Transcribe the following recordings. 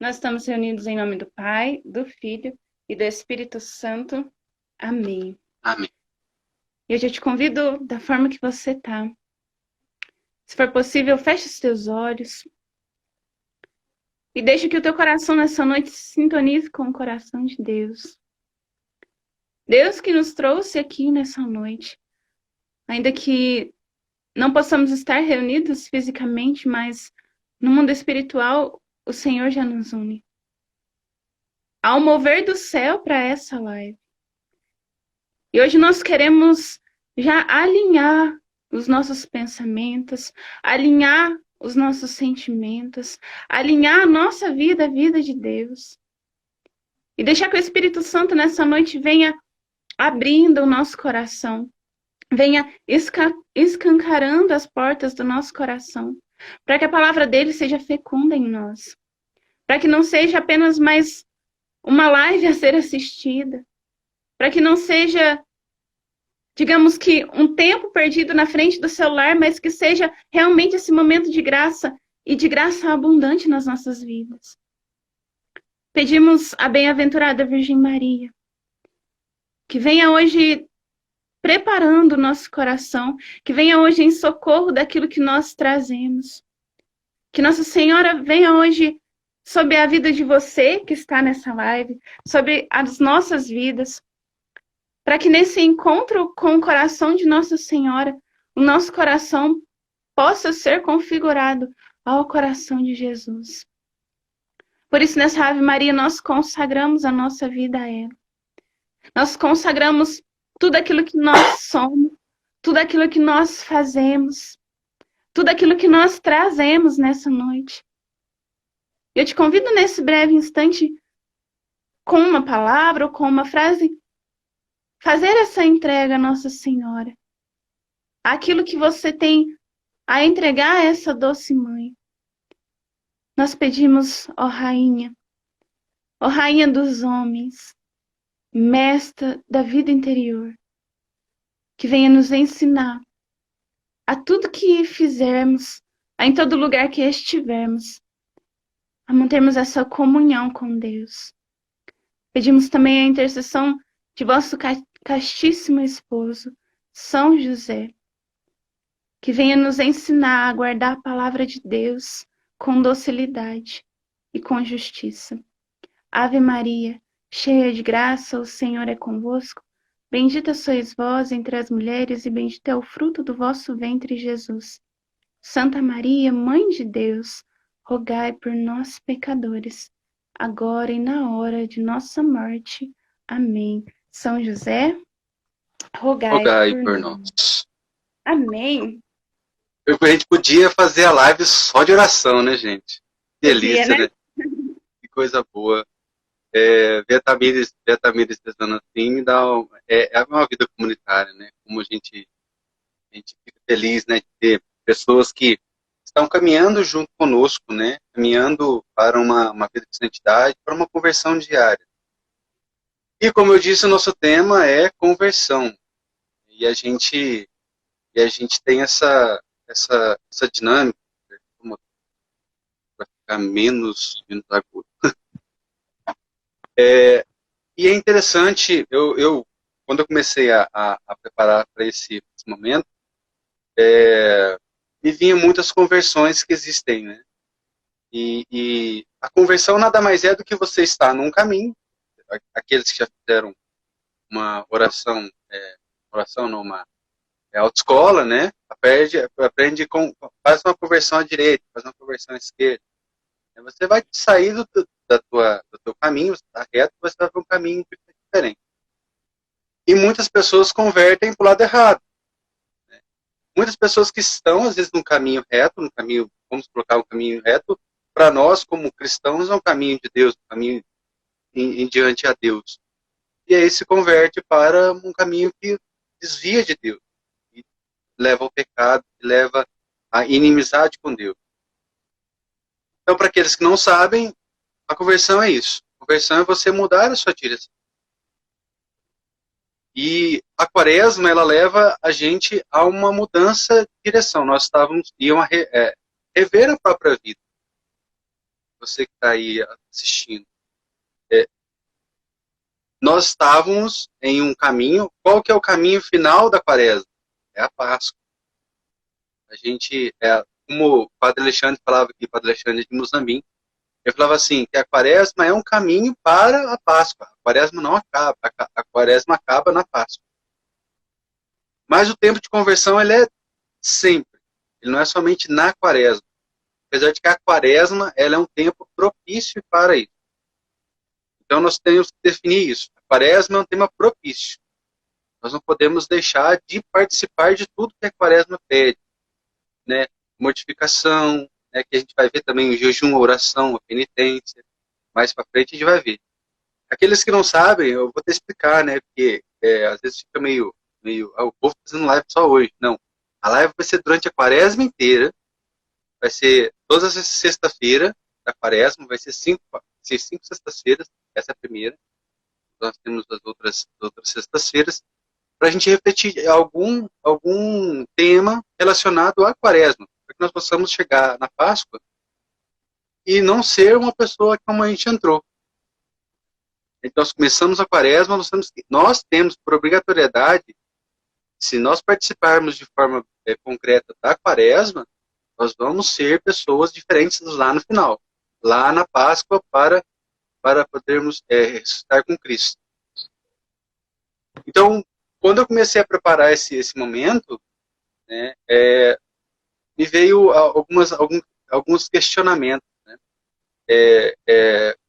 Nós estamos reunidos em nome do Pai, do Filho e do Espírito Santo. Amém. Amém. E hoje eu te convido da forma que você está. Se for possível, feche os teus olhos e deixe que o teu coração nessa noite se sintonize com o coração de Deus. Deus que nos trouxe aqui nessa noite, ainda que não possamos estar reunidos fisicamente, mas no mundo espiritual, o Senhor já nos une. Ao mover do céu para essa live. E hoje nós queremos já alinhar os nossos pensamentos, alinhar os nossos sentimentos, alinhar a nossa vida, a vida de Deus. E deixar que o Espírito Santo nessa noite venha abrindo o nosso coração, venha escancarando as portas do nosso coração, para que a palavra dele seja fecunda em nós, para que não seja apenas mais uma live a ser assistida, para que não seja, digamos que, um tempo perdido na frente do celular, mas que seja realmente esse momento de graça e de graça abundante nas nossas vidas. Pedimos à bem-aventurada Virgem Maria, que venha hoje preparando o nosso coração, que venha hoje em socorro daquilo que nós trazemos. Que Nossa Senhora venha hoje sobre a vida de você que está nessa live, sobre as nossas vidas, para que nesse encontro com o coração de Nossa Senhora, o nosso coração possa ser configurado ao coração de Jesus. Por isso, nessa Ave Maria, nós consagramos a nossa vida a ela. Nós consagramos tudo aquilo que nós somos, tudo aquilo que nós fazemos, tudo aquilo que nós trazemos nessa noite. Eu te convido nesse breve instante, com uma palavra ou com uma frase, fazer essa entrega a Nossa Senhora. Aquilo que você tem a entregar a essa doce mãe. Nós pedimos, ó Rainha dos homens, mestra da vida interior, que venha nos ensinar a tudo que fizermos, em todo lugar que estivermos, a mantermos essa comunhão com Deus. Pedimos também a intercessão de vosso castíssimo esposo, São José, que venha nos ensinar a guardar a palavra de Deus com docilidade e com justiça. Ave Maria, cheia de graça, o Senhor é convosco. Bendita sois vós entre as mulheres e bendito é o fruto do vosso ventre, Jesus. Santa Maria, Mãe de Deus, rogai por nós, pecadores, agora e na hora de nossa morte. Amém. São José, rogai por nós. nós. Amém. A gente podia fazer a live só de oração, né, gente? Que delícia, Podia, né? Que coisa boa. Ver a Tamires rezando assim me dá é uma vida comunitária, né? Como a gente fica feliz, né, de ter pessoas que estão caminhando junto conosco, né? Caminhando para uma vida de santidade, para uma conversão diária. E como eu disse, o nosso tema é conversão. E a gente tem essa dinâmica, para ficar menos agudo. E é interessante, quando eu comecei a preparar para esse momento, me vinham muitas conversões que existem, né? E a conversão nada mais é do que você estar num caminho. Aqueles que já fizeram uma oração numa autoescola, né? Faz uma conversão à direita, faz uma conversão à esquerda. Você vai sair do teu caminho, você está reto, você vai para um caminho diferente. E muitas pessoas convertem para o lado errado. Né? Muitas pessoas que estão, às vezes, no caminho reto, vamos colocar um caminho reto, para nós, como cristãos, é um caminho de Deus, um caminho em diante a Deus. E aí se converte para um caminho que desvia de Deus, e leva ao pecado, e leva à inimizade com Deus. Então, para aqueles que não sabem, a conversão é isso. A conversão é você mudar a sua direção. E a quaresma, ela leva a gente a uma mudança de direção. Nós iam rever a própria vida. você que está aí assistindo, é, nós estávamos em um caminho. Qual que é o caminho final da quaresma? É a Páscoa. A gente, como o Padre Alexandre falava aqui, Padre Alexandre de Moçambique, ele falava assim, que a quaresma é um caminho para a Páscoa. A quaresma não acaba, a quaresma acaba na Páscoa. Mas o tempo de conversão, ele é sempre. Ele não é somente na quaresma. Apesar de que a quaresma, ela é um tempo propício para isso. Então nós temos que definir isso. A quaresma é um tema propício. Nós não podemos deixar de participar de tudo que a quaresma pede, né? Mortificação, né? Que a gente vai ver também o jejum, a oração, a penitência. Mais para frente a gente vai ver. Aqueles que não sabem, eu vou te explicar, né? Porque às vezes fica meio o povo tá fazendo live só hoje. Não. A live vai ser durante a quaresma inteira. Vai ser todas as sexta-feiras da quaresma. Vai ser cinco sextas-feiras. Essa é a primeira. Nós temos as outras sextas-feiras, para a gente refletir algum tema relacionado à quaresma, para que nós possamos chegar na Páscoa e não ser uma pessoa como a gente entrou. Então, nós começamos a quaresma, nós temos por obrigatoriedade, se nós participarmos de forma concreta da quaresma, nós vamos ser pessoas diferentes lá no final, lá na Páscoa, para podermos ressuscitar com Cristo. Então, quando eu comecei a preparar esse momento, né, me veio alguns questionamentos. Né?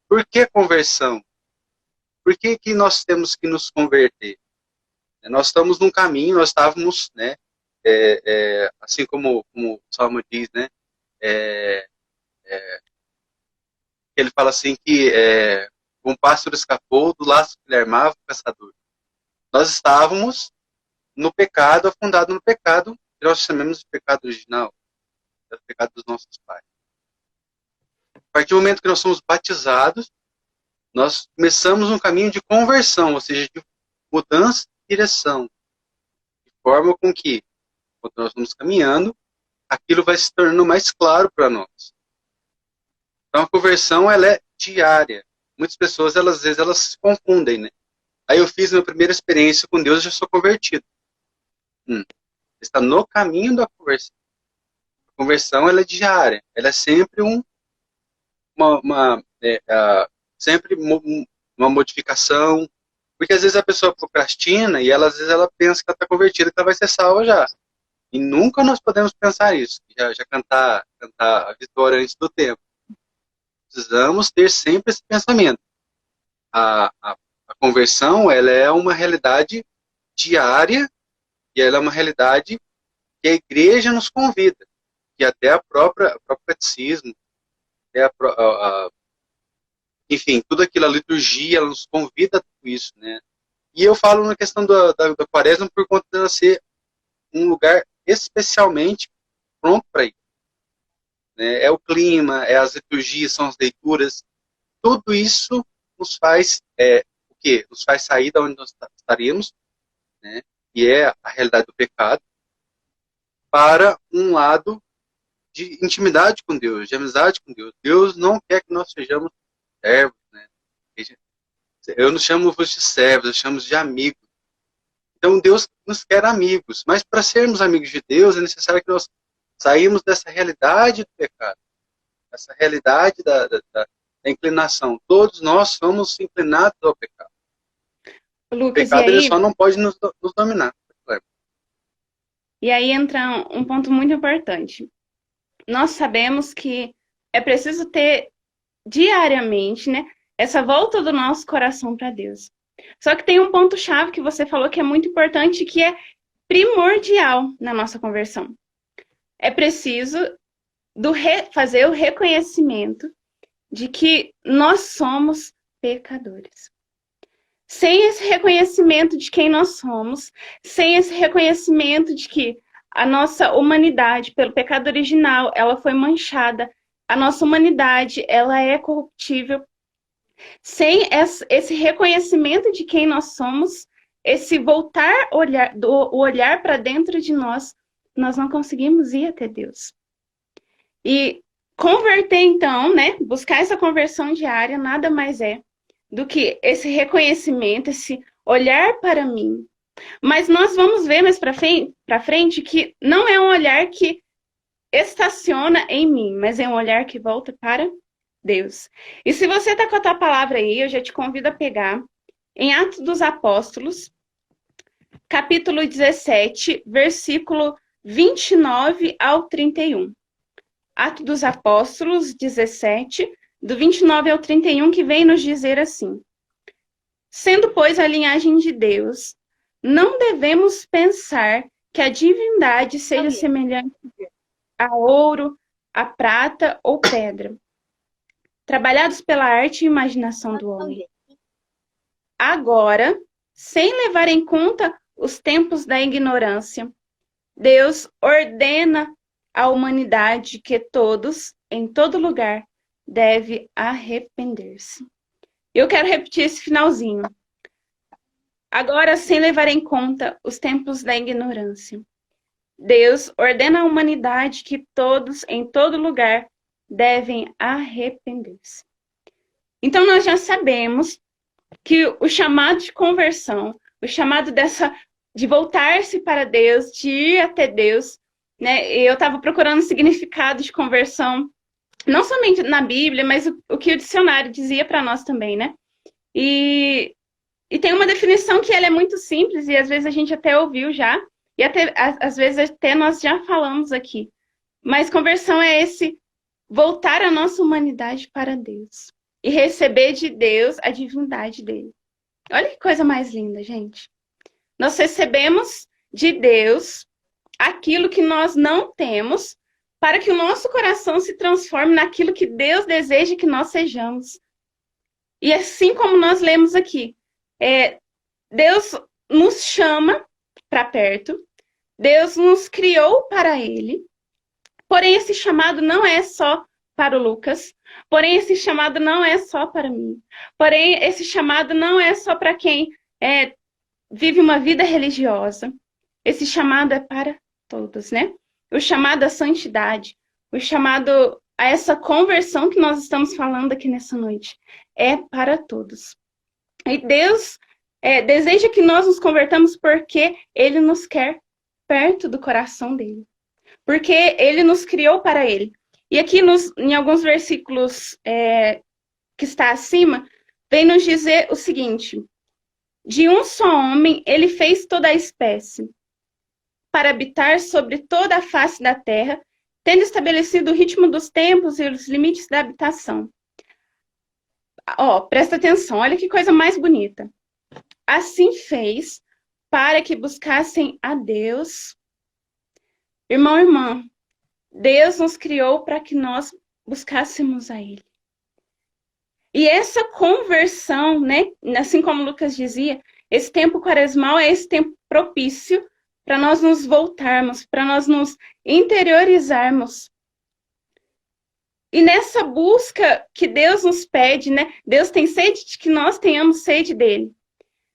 Por que conversão? Por que nós temos que nos converter? Nós estamos num caminho, nós estávamos, né, assim como o Salmo diz, né, ele fala assim que um pássaro escapou do laço que lhe armava o caçador. Nós estávamos no pecado, afundado no pecado, que nós chamamos de pecado original, o pecado dos nossos pais. A partir do momento que nós somos batizados, nós começamos um caminho de conversão, ou seja, de mudança de direção, de forma com que, quando nós vamos caminhando, aquilo vai se tornando mais claro para nós. Então, a conversão, ela é diária. Muitas pessoas, às vezes, elas se confundem, né? Aí eu fiz minha primeira experiência com Deus e já sou convertido. Está no caminho da conversão. A conversão, ela é diária. Ela é sempre sempre uma modificação. Porque às vezes a pessoa procrastina e às vezes ela pensa que ela está convertida, que ela vai ser salva já. E nunca nós podemos pensar isso. Já cantar a vitória antes do tempo. Precisamos ter sempre esse pensamento. A conversão, ela é uma realidade diária e ela é uma realidade que a igreja nos convida. Que até o próprio catecismo, até enfim, tudo aquilo, a liturgia, ela nos convida a tudo isso, né? E eu falo na questão da quaresma por conta dela ser um lugar especialmente pronto para isso. Né? É o clima, é as liturgias, são as leituras, tudo isso nos faz o quê? Nos faz sair da onde nós estaríamos, né? Que é a realidade do pecado, para um lado de intimidade com Deus, de amizade com Deus. Deus não quer que nós sejamos servos, né? Eu não chamo vos de servos, eu chamo de amigos. Então Deus nos quer amigos, mas para sermos amigos de Deus é necessário que nós saímos dessa realidade do pecado, essa realidade da inclinação. Todos nós somos inclinados ao pecado. Lucas, o pecado ele só não pode nos dominar. E aí entra um ponto muito importante. Nós sabemos que é preciso ter diariamente, né, essa volta do nosso coração para Deus. Só que tem um ponto-chave que você falou que é muito importante, que é primordial na nossa conversão. É preciso fazer o reconhecimento de que nós somos pecadores. Sem esse reconhecimento de quem nós somos, sem esse reconhecimento de que a nossa humanidade, pelo pecado original, ela foi manchada, a nossa humanidade, ela é corruptível. Sem esse reconhecimento de quem nós somos, esse voltar o olhar para dentro de nós, nós não conseguimos ir até Deus. E Converter, então, né? Buscar essa conversão diária nada mais é do que esse reconhecimento, esse olhar para mim. Mas nós vamos ver mais para frente que não é um olhar que estaciona em mim, mas é um olhar que volta para Deus. E se você está com a tua palavra aí, eu já te convido a pegar em Atos dos Apóstolos, capítulo 17, versículo 29 ao 31. Atos dos Apóstolos 17, do 29 ao 31, que vem nos dizer assim: sendo, pois, a linhagem de Deus, não devemos pensar que a divindade seja semelhante a ouro, a prata ou pedra, trabalhados pela arte e imaginação do homem. Agora, sem levar em conta os tempos da ignorância, Deus ordena à humanidade que todos, em todo lugar, deve arrepender-se. Eu quero repetir esse finalzinho. Agora, sem levar em conta os tempos da ignorância, Deus ordena à humanidade que todos, em todo lugar, devem arrepender-se. Então, nós já sabemos que o chamado de conversão, o chamado de voltar-se para Deus, de ir até Deus, né? Eu estava procurando o significado de conversão, não somente na Bíblia, mas o que o dicionário dizia para nós também, né? E tem uma definição que ela é muito simples, e às vezes a gente até ouviu já, e até, às vezes até nós já falamos aqui. Mas conversão é esse voltar a nossa humanidade para Deus e receber de Deus a divindade dele. Olha que coisa mais linda, gente. Nós recebemos de Deus aquilo que nós não temos, para que o nosso coração se transforme naquilo que Deus deseja que nós sejamos. E assim como nós lemos aqui, Deus nos chama para perto, Deus nos criou para Ele, porém esse chamado não é só para o Lucas, porém esse chamado não é só para mim, porém esse chamado não é só para quem vive uma vida religiosa, esse chamado é para todos, né? O chamado à santidade, o chamado a essa conversão que nós estamos falando aqui nessa noite, é para todos. E Deus deseja que nós nos convertamos porque Ele nos quer perto do coração dele. Porque Ele nos criou para Ele. E aqui em alguns versículos que está acima, vem nos dizer o seguinte: de um só homem Ele fez toda a espécie, para habitar sobre toda a face da terra, tendo estabelecido o ritmo dos tempos e os limites da habitação. Presta atenção, olha que coisa mais bonita. Assim fez para que buscassem a Deus. Irmão, irmã, Deus nos criou para que nós buscássemos a Ele. E essa conversão, né, assim como Lucas dizia, esse tempo quaresmal é esse tempo propício para nós nos voltarmos, para nós nos interiorizarmos. E nessa busca que Deus nos pede, né, Deus tem sede de que nós tenhamos sede dele.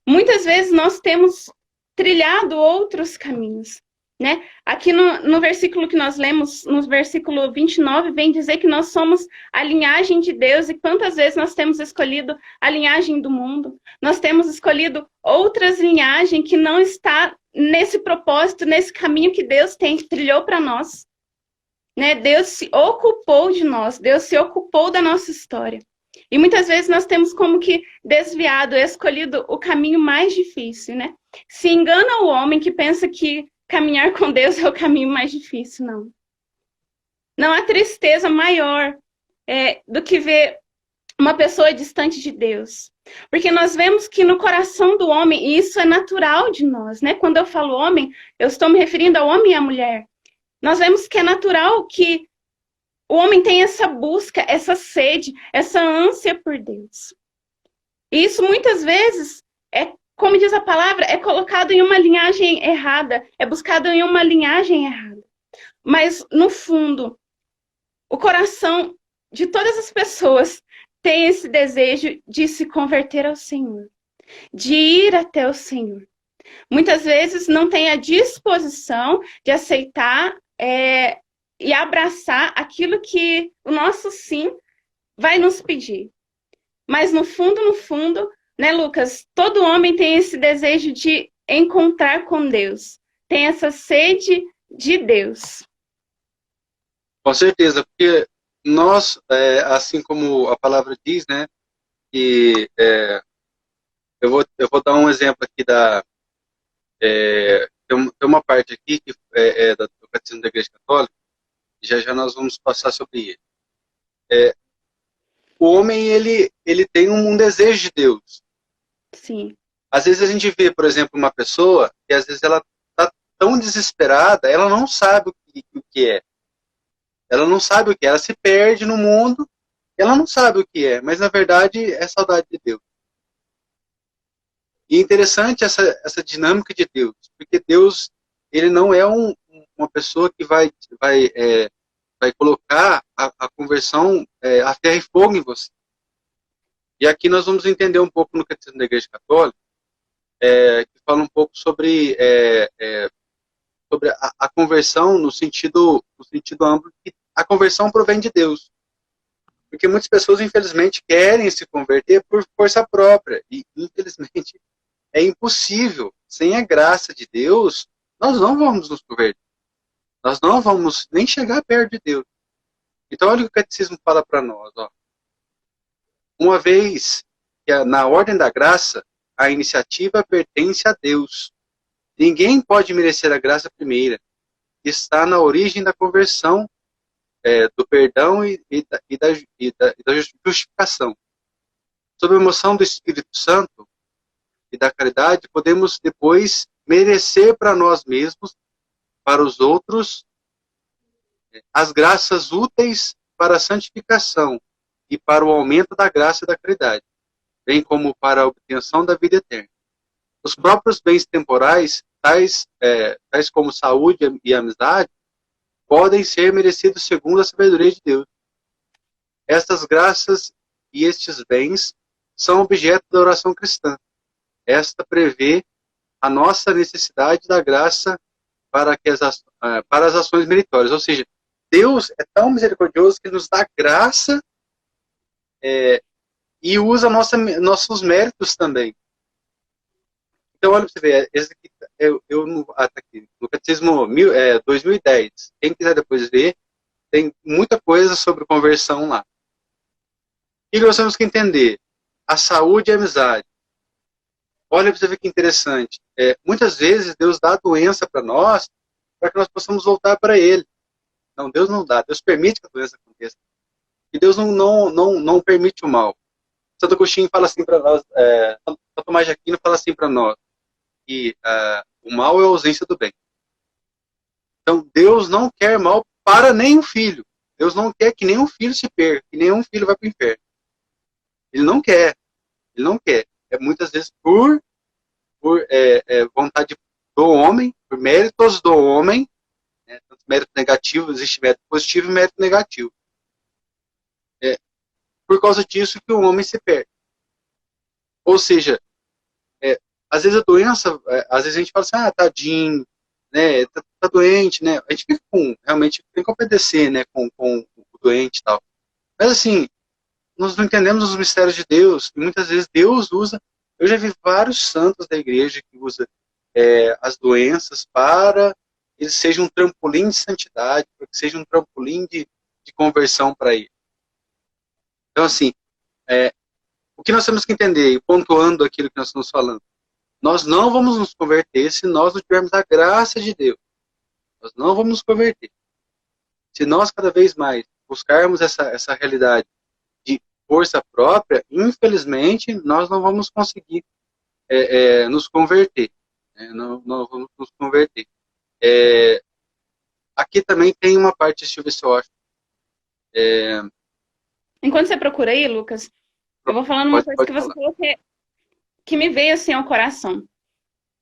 Muitas vezes nós temos trilhado outros caminhos, né? Aqui no versículo que nós lemos, no versículo 29, vem dizer que nós somos a linhagem de Deus, e quantas vezes nós temos escolhido a linhagem do mundo, nós temos escolhido outras linhagens que não está nesse propósito, nesse caminho que Deus trilhou para nós, né? Deus se ocupou de nós, Deus se ocupou da nossa história. E muitas vezes nós temos como que desviado, escolhido o caminho mais difícil, né? Se engana o homem que pensa que caminhar com Deus é o caminho mais difícil, não. Não há tristeza maior do que ver uma pessoa distante de Deus. Porque nós vemos que no coração do homem, e isso é natural de nós, né? Quando eu falo homem, eu estou me referindo ao homem e à mulher. Nós vemos que é natural que o homem tem essa busca, essa sede, essa ânsia por Deus. E isso muitas vezes como diz a palavra, é colocado em uma linhagem errada, é buscado em uma linhagem errada. Mas, no fundo, o coração de todas as pessoas tem esse desejo de se converter ao Senhor, de ir até o Senhor. Muitas vezes não tem a disposição de aceitar e abraçar aquilo que o nosso sim vai nos pedir. Mas no fundo, né, Lucas, todo homem tem esse desejo de encontrar com Deus, tem essa sede de Deus. Com certeza, porque nós, assim como a palavra diz, né, que eu vou dar um exemplo aqui tem uma parte aqui que do Catecismo da Igreja Católica, e já já nós vamos passar sobre ele. O homem, ele tem um desejo de Deus. Sim. Às vezes a gente vê, por exemplo, uma pessoa que às vezes ela está tão desesperada, ela não sabe o que é. Ela não sabe o que é, ela se perde no mundo, ela não sabe o que é, mas na verdade é saudade de Deus. E é interessante essa dinâmica de Deus, porque Deus, ele não é uma pessoa que vai colocar a conversão a ferro e fogo em você. E aqui nós vamos entender um pouco no Catecismo da Igreja Católica, que fala um pouco sobre a conversão no sentido amplo, que a conversão provém de Deus. Porque muitas pessoas, infelizmente, querem se converter por força própria. E, infelizmente, é impossível. Sem a graça de Deus, nós não vamos nos converter. Nós não vamos nem chegar perto de Deus. Então, olha o que o Catecismo fala para nós. Ó. Uma vez que na ordem da graça, a iniciativa pertence a Deus. Ninguém pode merecer a graça primeira. Está na origem da conversão, do perdão e da justificação. Sob a emoção do Espírito Santo e da caridade, podemos depois merecer para nós mesmos, para os outros, as graças úteis para a santificação e para o aumento da graça e da caridade, bem como para a obtenção da vida eterna. Os próprios bens temporais, tais como saúde e amizade, podem ser merecidos segundo a sabedoria de Deus. Estas graças e estes bens são objeto da oração cristã. Esta prevê a nossa necessidade da graça para as ações meritórias. Ou seja, Deus é tão misericordioso que nos dá graça e usa nossos méritos também. Então, olha para você ver, esse aqui, tá aqui, no Catecismo 2010. Quem quiser depois ver, tem muita coisa sobre conversão lá. E nós temos que entender a saúde e a amizade. Olha para você ver que interessante. Muitas vezes Deus dá a doença para nós para que nós possamos voltar para Ele. Não, Deus não dá. Deus permite que a doença aconteça. E Deus não permite o mal. Santo Agostinho fala assim para nós, Santo Tomás de Aquino fala assim para nós, que o mal é a ausência do bem. Então, Deus não quer mal para nenhum filho. Deus não quer que nenhum filho se perca, que nenhum filho vá para o inferno. Ele não quer. Ele não quer. Muitas vezes por vontade do homem, por méritos do homem, né, tanto mérito negativo, existe mérito positivo e mérito negativo. Por causa disso que o homem se perde. Ou seja, às vezes a doença, às vezes a gente fala assim, tadinho, né, tá doente, né, a gente fica realmente tem que obedecer, né, com o doente e tal. Mas assim, nós não entendemos os mistérios de Deus, e muitas vezes Deus usa, eu já vi vários santos da igreja que usam as doenças para que eles sejam um trampolim de santidade, para que seja um trampolim de conversão para ele. Então assim, o que nós temos que entender, pontuando aquilo que nós estamos falando, nós não vamos nos converter se nós não tivermos a graça de Deus. Nós não vamos nos converter. Se nós cada vez mais buscarmos essa realidade de força própria, infelizmente, nós não vamos conseguir nos converter. Não vamos nos converter. Aqui também tem uma parte, deixa eu ver se eu acho. Enquanto você procura aí, Lucas, eu vou falando uma coisa que você falou que me veio assim ao coração.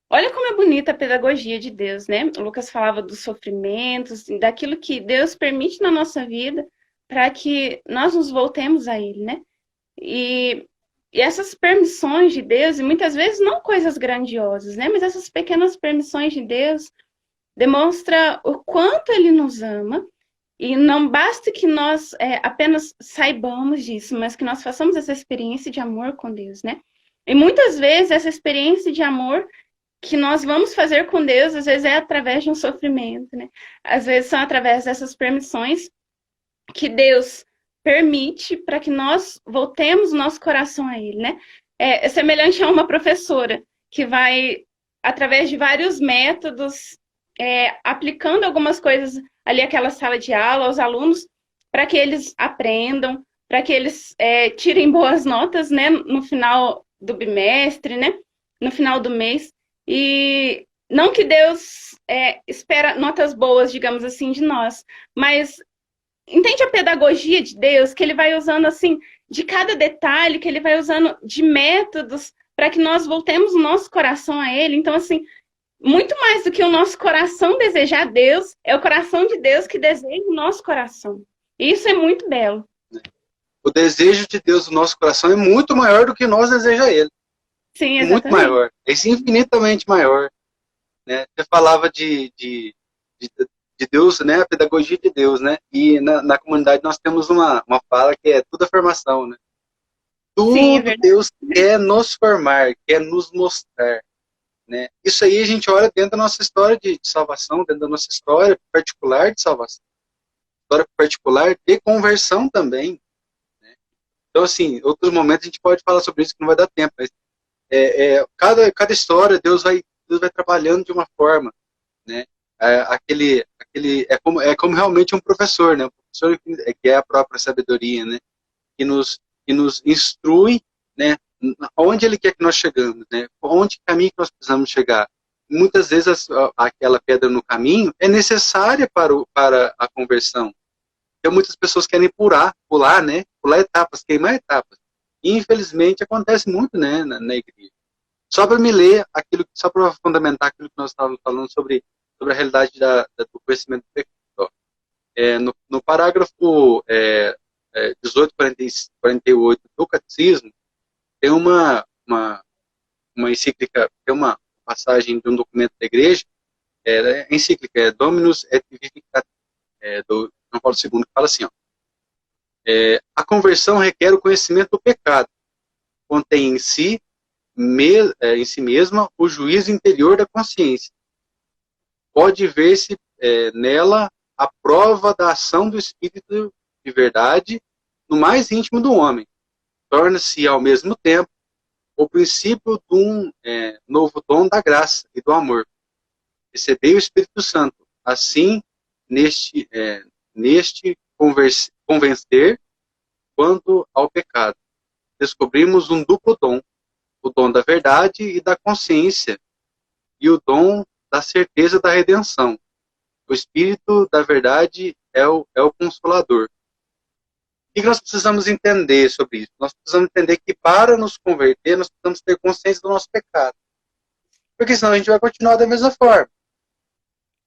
Olha como é bonita a pedagogia de Deus, né? O Lucas falava dos sofrimentos, daquilo que Deus permite na nossa vida para que nós nos voltemos a Ele, né? E essas permissões de Deus, e muitas vezes não coisas grandiosas, né? Mas essas pequenas permissões de Deus demonstram o quanto Ele nos ama E não basta que nós apenas saibamos disso, mas que nós façamos essa experiência de amor com Deus, né? E muitas vezes essa experiência de amor que nós vamos fazer com Deus, às vezes é através de um sofrimento, né? Às vezes são através dessas permissões que Deus permite para que nós voltemos o nosso coração a Ele, né? É semelhante a uma professora que vai, através de vários métodos, aplicando algumas coisas ali àquela sala de aula, aos alunos, para que eles aprendam, para que eles tirem boas notas, né? No final do bimestre, né? No final do mês. E não que Deus espera notas boas, digamos assim, de nós, mas entende a pedagogia de Deus, que ele vai usando assim, de cada detalhe, que ele vai usando de métodos para que nós voltemos o nosso coração a ele. Então, assim, muito mais do que o nosso coração desejar Deus, é o coração de Deus que deseja o nosso coração. E isso é muito belo. O desejo de Deus no nosso coração é muito maior do que nós desejamos a Ele. Sim, exatamente. Muito maior. É infinitamente maior. Né? Você falava de Deus, né? A pedagogia de Deus, né? E na comunidade nós temos uma fala que é tudo afirmação, né? Tudo Sim, Deus quer nos formar, quer nos mostrar. Né? Isso aí a gente olha dentro da nossa história de salvação, dentro da nossa história particular de salvação. História particular de conversão também. Né? Então, assim, em outros momentos a gente pode falar sobre isso que não vai dar tempo, mas cada história Deus vai trabalhando de uma forma, né? É como realmente um professor, né? Um professor que é a própria sabedoria, né? Que nos instrui, né? Onde ele quer que nós chegamos, né? Onde caminho que nós precisamos chegar. Muitas vezes aquela pedra no caminho é necessária para a conversão. Então muitas pessoas querem pular, né? Pular etapas, queimar etapas. E infelizmente acontece muito, né? Na igreja. Só para me ler só para fundamentar aquilo que nós estávamos falando sobre a realidade do conhecimento do pecado. No parágrafo 1848 do Catecismo, tem uma encíclica, tem uma passagem de um documento da igreja, a encíclica Dominus et Vivificat, do João Paulo II, que fala assim, ó, a conversão requer o conhecimento do pecado, contém em si mesma o juízo interior da consciência. Pode ver-se nela a prova da ação do Espírito de verdade no mais íntimo do homem. Torna-se, ao mesmo tempo, o princípio de um novo dom da graça e do amor. Recebei o Espírito Santo, assim, neste convencer quanto ao pecado. Descobrimos um duplo dom, o dom da verdade e da consciência, e o dom da certeza da redenção. O Espírito da verdade é o Consolador. O que nós precisamos entender sobre isso? Nós precisamos entender que para nos converter, nós precisamos ter consciência do nosso pecado. Porque senão a gente vai continuar da mesma forma.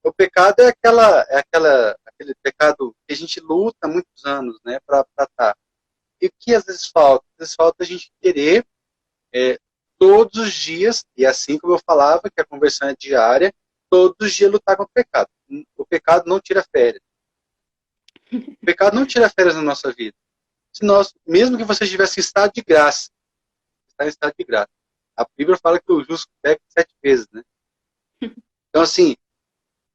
O pecado é aquele pecado que a gente luta há muitos anos, né, para tratar. E o que às vezes falta? Às vezes falta a gente querer todos os dias, e assim como eu falava, que a conversão é diária, todos os dias lutar com o pecado. O pecado não tira férias. O pecado não tira férias na nossa vida. Mesmo que você estivesse em estado de graça, está em estado de graça. A Bíblia fala que o justo peca 7 vezes, né? Então, assim, o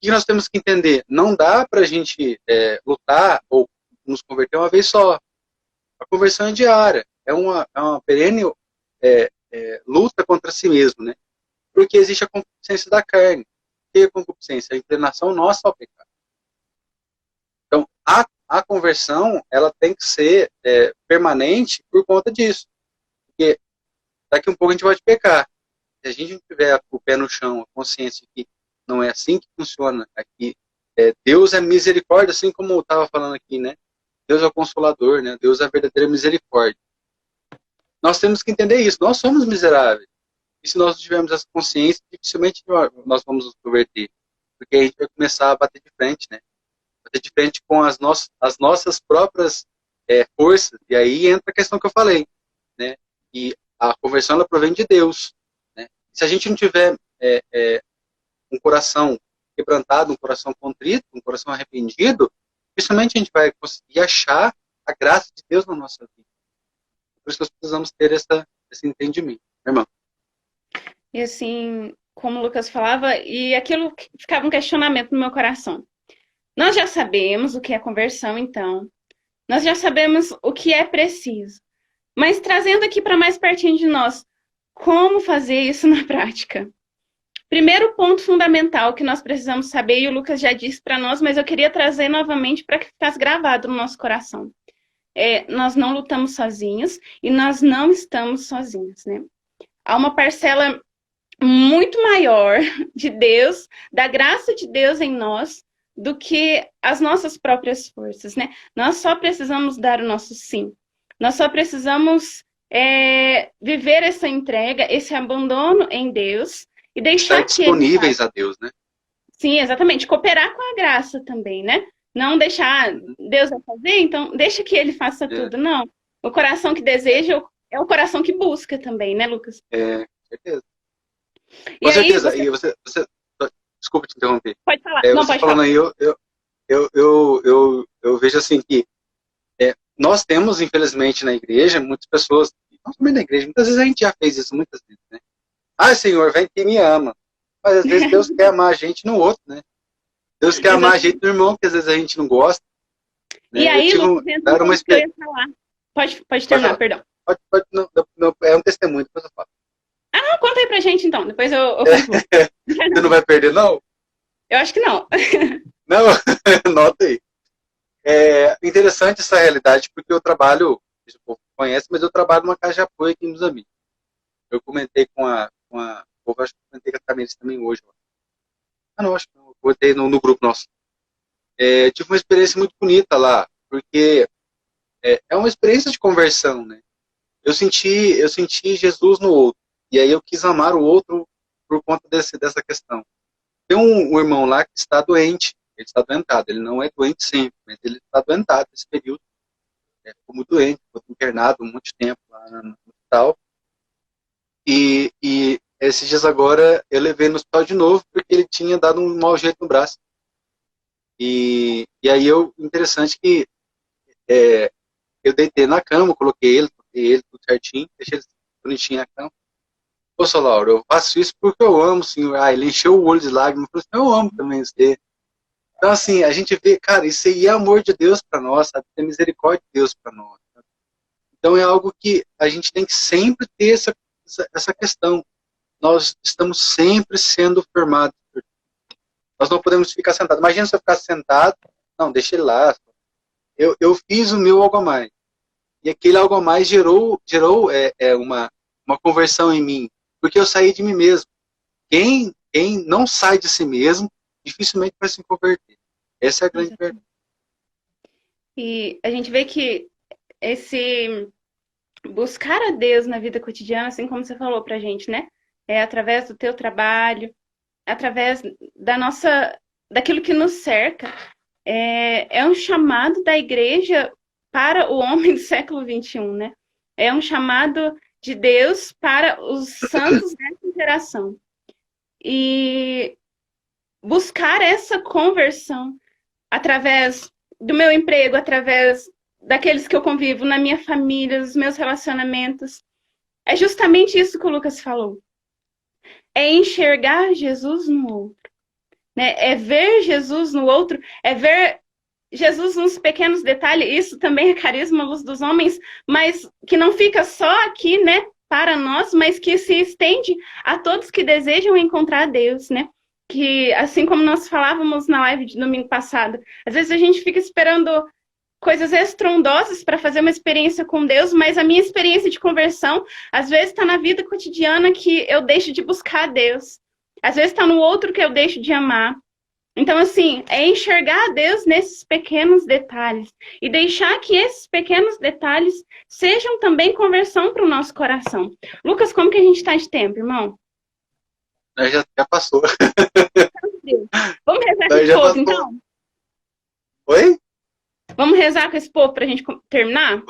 que nós temos que entender? Não dá para a gente lutar ou nos converter uma vez só. A conversão é diária. É uma perene luta contra si mesmo, né? Porque existe a concupiscência da carne. O que é a concupiscência? A inclinação nossa ao pecado. Então, a conversão, ela tem que ser permanente por conta disso. Porque daqui a um pouco a gente pode pecar. Se a gente não tiver o pé no chão, a consciência que não é assim que funciona aqui, Deus é misericórdia, assim como eu estava falando aqui, né? Deus é o Consolador, né? Deus é a verdadeira misericórdia. Nós temos que entender isso. Nós somos miseráveis. E se nós não tivermos essa consciência, dificilmente nós vamos nos converter. Porque a gente vai começar a bater de frente, né? Bater de frente com as nossas próprias forças. E aí entra a questão que eu falei, né? E a conversão, ela provém de Deus. Né? Se a gente não tiver um coração quebrantado, um coração contrito, um coração arrependido, dificilmente a gente vai conseguir achar a graça de Deus na nossa vida. Por isso que nós precisamos ter esse entendimento, irmão. E assim, como o Lucas falava, e aquilo que ficava um questionamento no meu coração. Nós já sabemos o que é conversão, então. Nós já sabemos o que é preciso. Mas trazendo aqui para mais pertinho de nós, como fazer isso na prática? Primeiro ponto fundamental que nós precisamos saber, e o Lucas já disse para nós, mas eu queria trazer novamente para que ficasse gravado no nosso coração. Nós não lutamos sozinhos e nós não estamos sozinhos, né? Há uma parcela muito maior de Deus, da graça de Deus em nós, do que as nossas próprias forças, né? Nós só precisamos dar o nosso sim. Nós só precisamos viver essa entrega, esse abandono em Deus e deixar que disponíveis a Deus, né? Sim, exatamente. Cooperar com a graça também, né? Não deixar Deus vai fazer, então deixa que ele faça tudo. Não. O coração que deseja é o coração que busca também, né, Lucas? Com certeza. Com certeza. E você... Desculpa te interromper. Pode falar. Não, você pode falando falar. Aí, eu vejo assim que nós temos, infelizmente, na igreja, muitas pessoas, não somente na igreja, muitas vezes a gente já fez isso, muitas vezes, né? Senhor, vem que me ama. Mas às vezes Deus quer amar a gente no outro, né? Deus quer amar a gente no irmão, que às vezes a gente não gosta. Né? E aí, era uma experiência. Pode terminar, perdão. Não, é um testemunho, depois eu falo. Não, conta aí pra gente então, depois eu concluo. Você não vai perder, não? Eu acho que não. Não, nota aí. É interessante essa realidade, porque eu trabalho, o povo conhece, mas eu trabalho numa casa de apoio aqui em Moçambique. Eu comentei com a povo, acho que comentei com a Camila também hoje. Não, acho que não, eu comentei no grupo nosso. Tive uma experiência muito bonita lá, porque é uma experiência de conversão, né? Eu senti Jesus no outro, e aí eu quis amar o outro por conta dessa questão. Tem um irmão lá que está doente, ele está doentado, ele não é doente sempre, mas ele está doentado nesse período. Ficou muito doente, ficou internado um monte de tempo lá no hospital. E esses dias agora eu levei no hospital de novo porque ele tinha dado um mau jeito no braço. E aí interessante que eu deitei na cama, coloquei ele tudo certinho, deixei ele bonitinho na cama. Ô, Sr. Lauro, eu faço isso porque eu amo o senhor. Ele encheu o olho de lágrimas, falou assim, eu amo também você. Então, assim, a gente vê, cara, isso aí é amor de Deus para nós, sabe? É misericórdia de Deus para nós. Sabe? Então, é algo que a gente tem que sempre ter essa questão. Nós estamos sempre sendo firmados. Nós não podemos ficar sentados. Imagina se eu ficar sentado, não, deixa ele lá. Eu fiz o meu algo a mais. E aquele algo a mais gerou uma conversão em mim. Porque eu saí de mim mesmo. Quem não sai de si mesmo, dificilmente vai se converter. Essa é a grande verdade. E a gente vê que esse buscar a Deus na vida cotidiana, assim como você falou pra gente, né? É através do teu trabalho, através daquilo que nos cerca. É um chamado da igreja para o homem do século XXI, né? É um chamado de Deus para os santos dessa geração. E buscar essa conversão através do meu emprego, através daqueles que eu convivo, na minha família, nos meus relacionamentos. É justamente isso que o Lucas falou. É enxergar Jesus no outro. Né? É ver Jesus no outro, é ver Jesus nos pequenos detalhes. Isso também é carisma, luz dos homens, mas que não fica só aqui, né, para nós, mas que se estende a todos que desejam encontrar Deus, né? Que, assim como nós falávamos na live de domingo passado, às vezes a gente fica esperando coisas estrondosas para fazer uma experiência com Deus, mas a minha experiência de conversão, às vezes está na vida cotidiana que eu deixo de buscar a Deus. Às vezes está no outro que eu deixo de amar. Então, assim, é enxergar a Deus nesses pequenos detalhes e deixar que esses pequenos detalhes sejam também conversão para o nosso coração. Lucas, como que a gente está de tempo, irmão? Já passou. Vamos rezar com esse povo, então? Oi? Vamos rezar com esse povo para a gente terminar?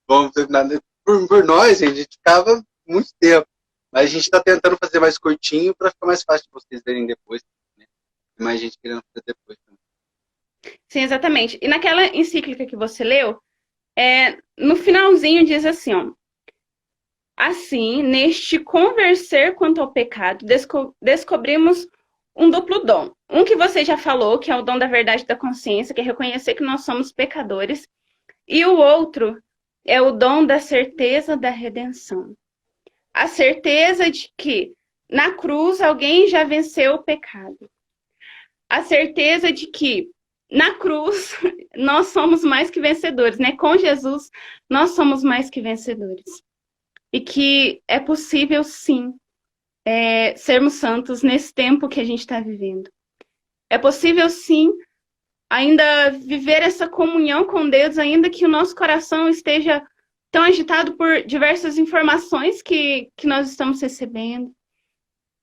Vamos terminar. Por nós, a gente ficava muito tempo. Mas a gente está tentando fazer mais curtinho para ficar mais fácil de vocês verem depois. Né? Tem mais gente querendo fazer depois também. Sim, exatamente. E naquela encíclica que você leu, no finalzinho diz assim, ó. Assim, neste conversar quanto ao pecado, descobrimos um duplo dom. Um que você já falou, que é o dom da verdade da consciência, que é reconhecer que nós somos pecadores. E o outro é o dom da certeza da redenção. A certeza de que na cruz alguém já venceu o pecado. A certeza de que na cruz nós somos mais que vencedores, né? Com Jesus nós somos mais que vencedores. E que é possível, sim, sermos santos nesse tempo que a gente está vivendo. É possível, sim, ainda viver essa comunhão com Deus, ainda que o nosso coração esteja tão agitado por diversas informações que nós estamos recebendo,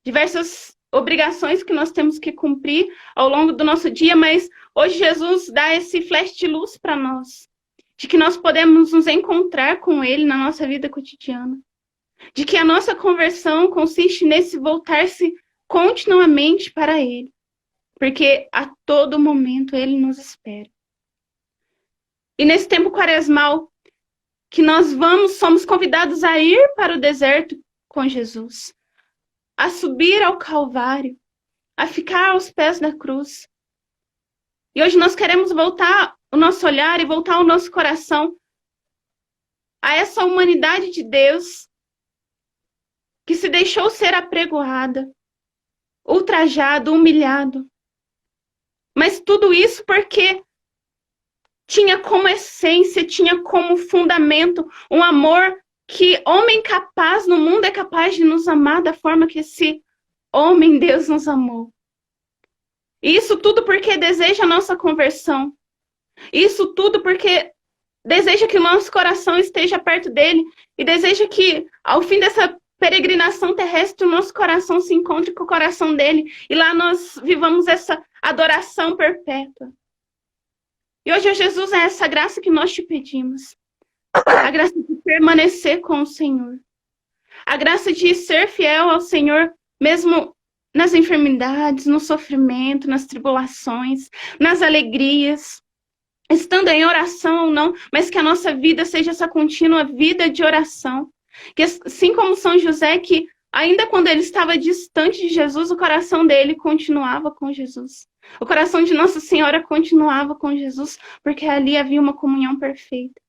diversas obrigações que nós temos que cumprir ao longo do nosso dia, mas hoje Jesus dá esse flash de luz para nós, de que nós podemos nos encontrar com Ele na nossa vida cotidiana, de que a nossa conversão consiste nesse voltar-se continuamente para Ele, porque a todo momento Ele nos espera. E nesse tempo quaresmal que nós somos convidados a ir para o deserto com Jesus, a subir ao Calvário, a ficar aos pés da cruz. E hoje nós queremos voltar o nosso olhar e voltar o nosso coração a essa humanidade de Deus que se deixou ser apregoada, ultrajado, humilhado. Mas tudo isso porque tinha como essência, tinha como fundamento um amor que homem capaz no mundo é capaz de nos amar da forma que esse homem Deus nos amou. E isso tudo porque deseja a nossa conversão. Isso tudo porque deseja que o nosso coração esteja perto dele e deseja que, ao fim dessa peregrinação terrestre, o nosso coração se encontre com o coração dele e lá nós vivamos essa adoração perpétua. E hoje, Jesus, é essa graça que nós te pedimos. A graça de permanecer com o Senhor. A graça de ser fiel ao Senhor, mesmo nas enfermidades, no sofrimento, nas tribulações, nas alegrias, estando em oração ou não, mas que a nossa vida seja essa contínua vida de oração. Que assim como São José, que ainda quando ele estava distante de Jesus, o coração dele continuava com Jesus. O coração de Nossa Senhora continuava com Jesus, porque ali havia uma comunhão perfeita.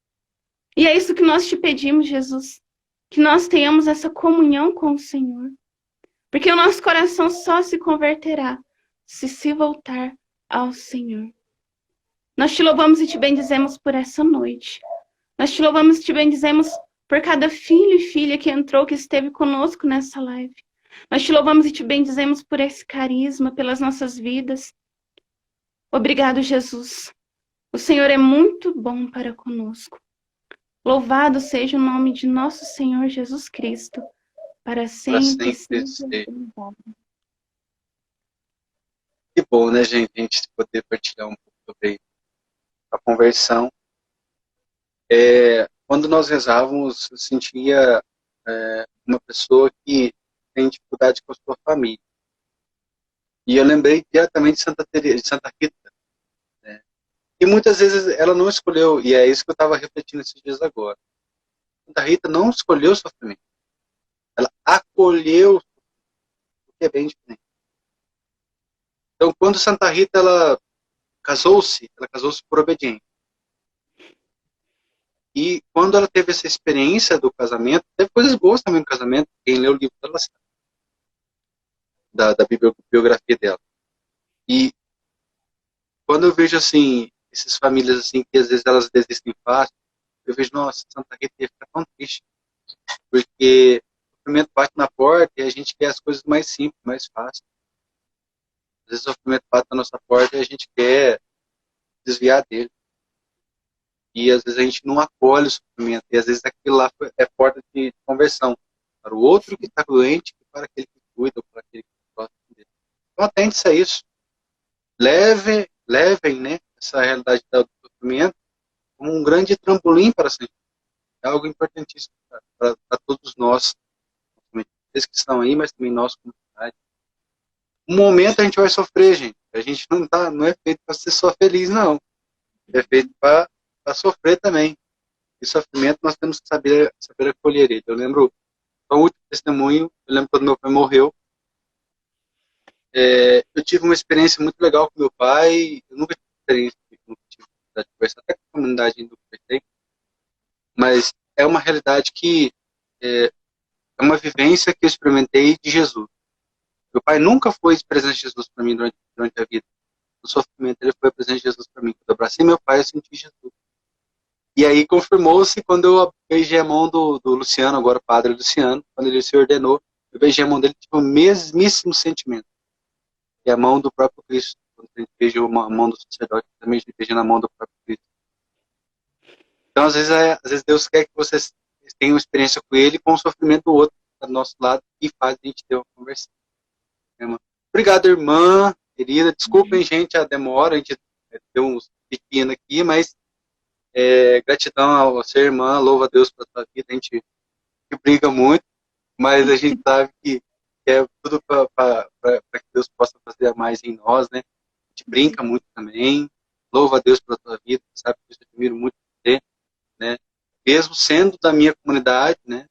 E é isso que nós te pedimos, Jesus, que nós tenhamos essa comunhão com o Senhor. Porque o nosso coração só se converterá se voltar ao Senhor. Nós te louvamos e te bendizemos por essa noite. Nós te louvamos e te bendizemos por cada filho e filha que entrou, que esteve conosco nessa live. Nós te louvamos e te bendizemos por esse carisma, pelas nossas vidas. Obrigado, Jesus. O Senhor é muito bom para conosco. Louvado seja o nome de nosso Senhor Jesus Cristo, para sempre seja louvado. Que bom, né, gente? A gente poder partilhar um pouco sobre a conversão. Quando nós rezávamos, eu sentia uma pessoa que tem dificuldade com a sua família. E eu lembrei diretamente de Santa Rita. Né? E muitas vezes ela não escolheu, e é isso que eu estava refletindo esses dias agora. Santa Rita não escolheu o sofrimento. Ela acolheu o que é bem diferente. Então, quando Santa Rita ela casou-se por obediência. E quando ela teve essa experiência do casamento, teve coisas boas também no casamento. Quem leu o livro dela sabe. Da biografia dela. E quando eu vejo assim, essas famílias assim, que às vezes elas desistem fácil, eu vejo, nossa, Santa Rita ia ficar tão triste. Porque o sofrimento bate na porta e a gente quer as coisas mais simples, mais fáceis. Às vezes o sofrimento bate na nossa porta e a gente quer desviar dele. E às vezes a gente não acolhe o sofrimento. E às vezes aquilo lá é porta de conversão. Para o outro que está doente e para aquele que cuida, ou para aquele que gosta dele. Então atente-se a isso. Levem, né, essa realidade do sofrimento como um grande trampolim para a santidade. É algo importantíssimo para todos nós. Vocês que estão aí, mas também nós como comunidade. Um momento a gente vai sofrer, gente. A gente não é feito para ser só feliz, não. é feito para sofrer também. E sofrimento nós temos que saber acolher ele. Eu lembro, o último testemunho, eu lembro quando meu pai morreu, eu tive uma experiência muito legal com meu pai. Eu nunca tive experiência, nunca tive oportunidade de conversar, até com a comunidade ainda conversei, mas é uma realidade que é uma vivência que eu experimentei de Jesus. Meu pai nunca foi presente de Jesus para mim durante a vida. No sofrimento, ele foi presente de Jesus para mim. Quando eu abracei meu pai, eu senti Jesus. E aí confirmou-se quando eu beijei a mão do Luciano, agora o padre Luciano, quando ele se ordenou, eu beijei a mão dele, tive o mesmíssimo sentimento. E a mão do próprio Cristo. Quando a gente beija a mão do sacerdote, também a gente beija na mão do próprio Cristo. Então, às vezes Deus quer que vocês tenham uma experiência com ele, com o sofrimento do outro, do nosso lado, e faz a gente ter uma conversa. Irmã. Obrigado, irmã querida. Desculpem, gente, a demora, a gente deu uns pequenos aqui, mas gratidão a você, irmã. Louva a Deus pela sua vida. A gente briga muito, mas a gente sabe que é tudo para que Deus possa fazer mais em nós, né? A gente brinca muito também. Louva a Deus pela tua vida, sabe que eu admiro muito você, né? Mesmo sendo da minha comunidade, né?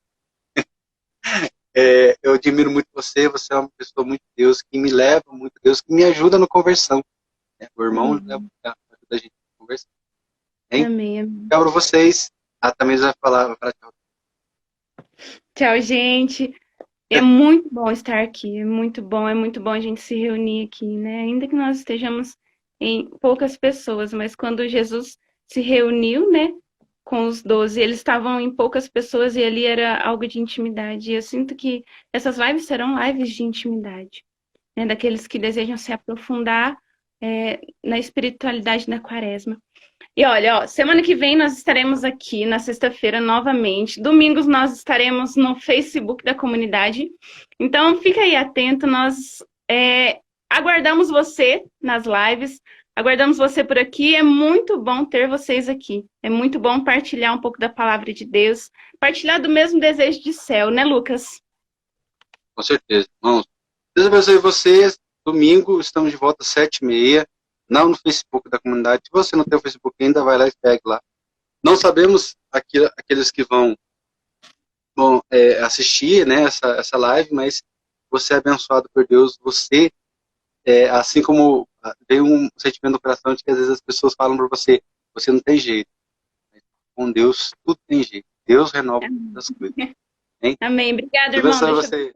Eu admiro muito você. Você é uma pessoa muito de Deus, que me leva muito a Deus, que me ajuda na conversão, né? O irmão ajuda a gente a conversar. Hein? Amém. Tchau para vocês. A Tamires vai falar tchau. Tchau, gente. É muito bom estar aqui, é muito bom a gente se reunir aqui, né? Ainda que nós estejamos em poucas pessoas, mas quando Jesus se reuniu, né, com os 12, eles estavam em poucas pessoas e ali era algo de intimidade. E eu sinto que essas lives serão lives de intimidade, né, daqueles que desejam se aprofundar na espiritualidade da Quaresma. E olha, ó, semana que vem nós estaremos aqui na sexta-feira novamente. Domingos nós estaremos no Facebook da comunidade. Então fica aí atento, nós aguardamos você nas lives, aguardamos você por aqui. É muito bom ter vocês aqui. É muito bom partilhar um pouco da palavra de Deus, partilhar do mesmo desejo de céu, né, Lucas? Com certeza, irmãos. Deus abençoe vocês. Domingo estamos de volta às 7h30. Não no Facebook da comunidade. Se você não tem o Facebook ainda, vai lá e segue lá. Não sabemos aqueles que vão assistir, né, essa live, mas você é abençoado por Deus. Você, assim como veio um sentimento no coração de que às vezes as pessoas falam para você, você não tem jeito. Mas com Deus, tudo tem jeito. Deus renova as coisas. Hein? Amém. Obrigada, Deus irmão. abençoe você.